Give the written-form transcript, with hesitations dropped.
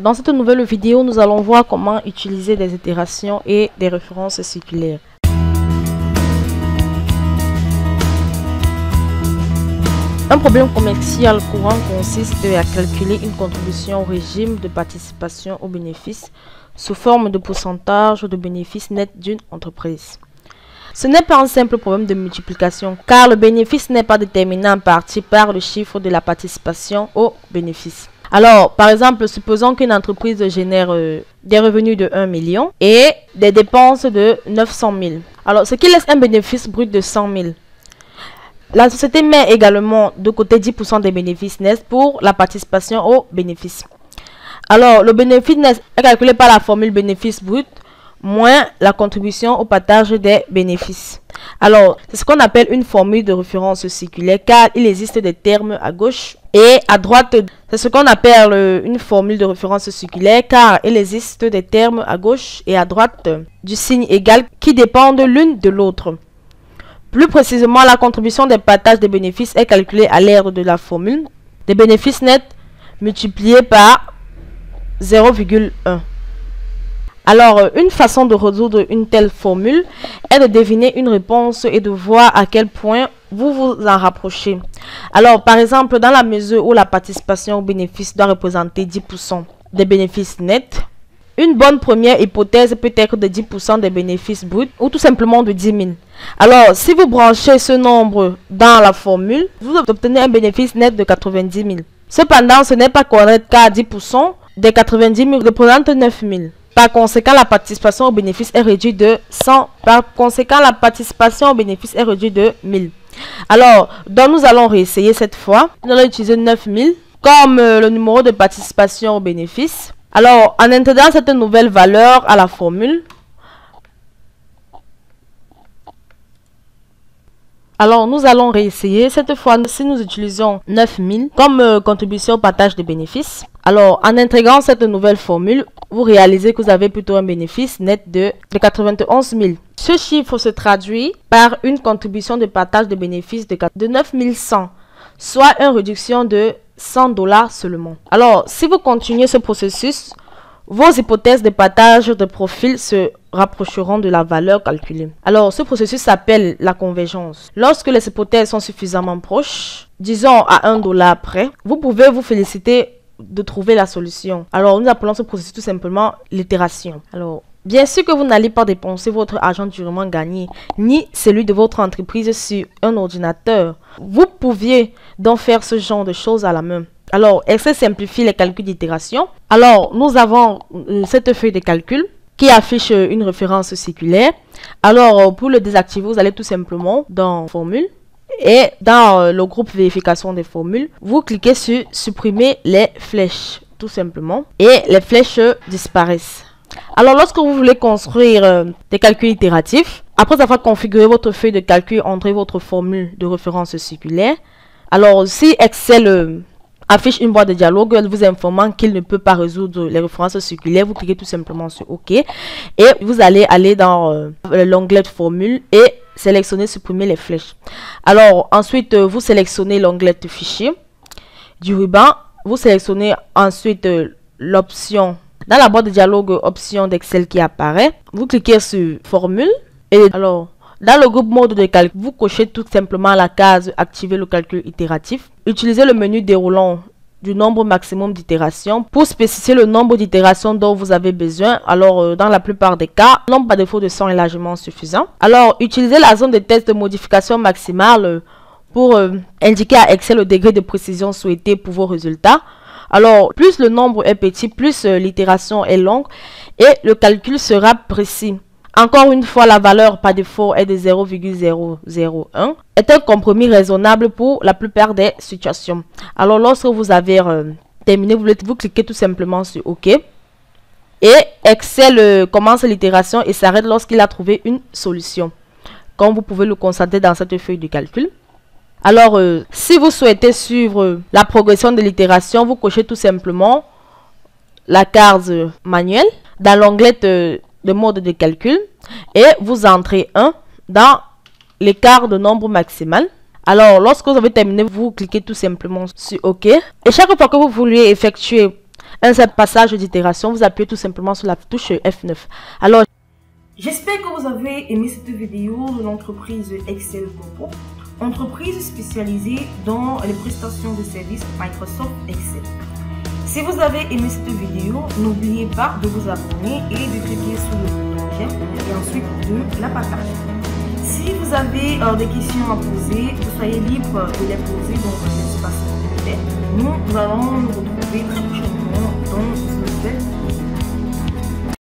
Dans cette nouvelle vidéo, nous allons voir comment utiliser des itérations et des références circulaires. Un problème commercial courant consiste à calculer une contribution au régime de participation aux bénéfices sous forme de pourcentage de bénéfices nets d'une entreprise. Ce n'est pas un simple problème de multiplication, car le bénéfice n'est pas déterminé en partie par le chiffre de la participation au bénéfice. Alors, par exemple, supposons qu'une entreprise génère des revenus de 1 million et des dépenses de 900 000. Alors, ce qui laisse un bénéfice brut de 100 000. La société met également de côté 10% des bénéfices nets pour la participation au bénéfice. Alors, le bénéfice net est calculé par la formule bénéfice brut moins la contribution au partage des bénéfices. Alors, c'est ce qu'on appelle une formule de référence circulaire, car il existe des termes à gauche et à droite. C'est ce qu'on appelle une formule de référence circulaire, car il existe des termes à gauche et à droite du signe égal qui dépendent l'une de l'autre. Plus précisément, la contribution des partages des bénéfices est calculée à l'aide de la formule des bénéfices nets multipliés par 0,1. Alors, une façon de résoudre une telle formule est de deviner une réponse et de voir à quel point vous vous en rapprochez. Alors, par exemple, dans la mesure où la participation au bénéfice doit représenter 10% des bénéfices nets, une bonne première hypothèse peut être de 10% des bénéfices bruts ou tout simplement de 10 000. Alors, si vous branchez ce nombre dans la formule, vous obtenez un bénéfice net de 90 000. Cependant, ce n'est pas correct car 10% des 90 000 représente 9 000. Par conséquent, la participation au bénéfice est réduite de 100. Par conséquent, la participation au bénéfice est réduite de 1000. Alors, donc nous allons réessayer cette fois. Nous allons utiliser 9000 comme le numéro de participation au bénéfice. Alors, en intégrant cette nouvelle valeur à la formule, alors nous allons réessayer cette fois si nous utilisons 9000 comme contribution au partage des bénéfices. Alors, en intégrant cette nouvelle formule, vous réalisez que vous avez plutôt un bénéfice net de 91 000. Ce chiffre se traduit par une contribution de partage de bénéfices de 9100, soit une réduction de $100 seulement. Alors, si vous continuez ce processus, vos hypothèses de partage de profil se rapprocheront de la valeur calculée. Alors, ce processus s'appelle la convergence. Lorsque les hypothèses sont suffisamment proches, disons à $1 près, vous pouvez vous féliciter de trouver la solution. Alors, nous appelons ce processus tout simplement l'itération. Alors, bien sûr que vous n'allez pas dépenser votre argent durement gagné, ni celui de votre entreprise sur un ordinateur. Vous pouviez donc faire ce genre de choses à la main. Alors, Excel simplifie les calculs d'itération. Alors, nous avons cette feuille de calcul qui affiche une référence circulaire. Alors, pour le désactiver, vous allez tout simplement dans Formule. Et dans le groupe vérification des formules, vous cliquez sur supprimer les flèches, tout simplement. Et les flèches disparaissent. Alors, lorsque vous voulez construire des calculs itératifs, après avoir configuré votre feuille de calcul, entrez votre formule de référence circulaire. Alors, si Excel affiche une boîte de dialogue vous informant qu'il ne peut pas résoudre les références circulaires, vous cliquez tout simplement sur OK. Et vous allez aller dans l'onglet de formule et sélectionner supprimer les flèches. Alors ensuite vous sélectionnez l'onglet de fichier du ruban, vous sélectionnez ensuite l'option dans la boîte de dialogue option d'Excel qui apparaît, vous cliquez sur formule et alors dans le groupe mode de calcul, vous cochez tout simplement la case activer le calcul itératif. Utilisez le menu déroulant du nombre maximum d'itérations pour spécifier le nombre d'itérations dont vous avez besoin. Alors, dans la plupart des cas, le nombre par défaut de 100 est largement suffisant. Alors, utilisez la zone de test de modification maximale pour indiquer à Excel le degré de précision souhaité pour vos résultats. Alors, plus le nombre est petit, plus l'itération est longue et le calcul sera précis. Encore une fois, la valeur par défaut est de 0,001, est un compromis raisonnable pour la plupart des situations. Alors, lorsque vous avez terminé, vous cliquez tout simplement sur OK. Et Excel commence l'itération et s'arrête lorsqu'il a trouvé une solution, comme vous pouvez le constater dans cette feuille de calcul. Alors, si vous souhaitez suivre la progression de l'itération, vous cochez tout simplement la case manuelle dans l'onglet de mode de calcul et vous entrez 1 dans l'écart de nombre maximal. Alors, lorsque vous avez terminé, vous cliquez tout simplement sur OK. Et chaque fois que vous voulez effectuer un seul passage d'itération, vous appuyez tout simplement sur la touche F9. Alors, j'espère que vous avez aimé cette vidéo de l'entreprise Excel Pro, entreprise spécialisée dans les prestations de services Microsoft Excel. Si vous avez aimé cette vidéo, n'oubliez pas de vous abonner et de cliquer sur le bouton j'aime et ensuite de la partager. Si vous avez des questions à poser, soyez libre de les poser dans l'espace commentaire. Nous allons nous retrouver très prochainement dans une nouvelle vidéo.